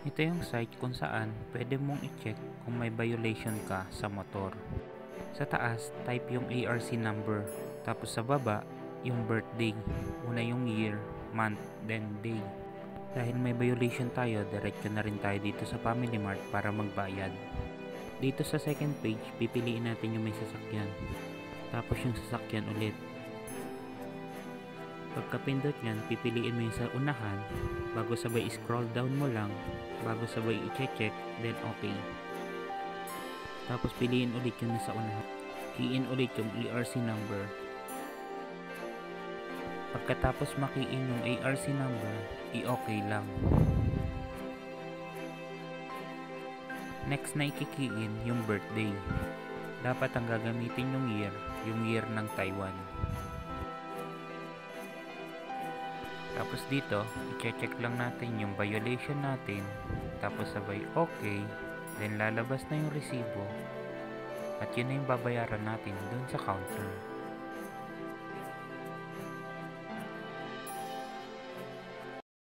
Ito yung site kung saan pwede mong i-check kung may violation ka sa motor. Sa taas, type yung ARC number. Tapos sa baba, yung birthday. Una yung year, month, then day. Dahil may violation tayo, diretso na rin tayo dito sa Family Mart para magbayad. Dito sa second page, pipiliin natin yung may sasakyan. Tapos yung sasakyan ulit. Pagkapindot nyan, pipiliin mo yung sa unahan. Bago sabay scroll down mo lang. Bago sabay i-check, then okay. Tapos piliin ulit yung nasa unahan. Key in ulit yung ARC number. Pagkatapos maki-in yung ARC number, i-okay lang. Next na i-key-in yung birthday. Dapat ang gagamitin yung year ng Taiwan. Tapos dito, i-check lang natin yung violation natin. Tapos sabay okay. Then lalabas na yung resibo. At yun na yung babayaran natin dun sa counter.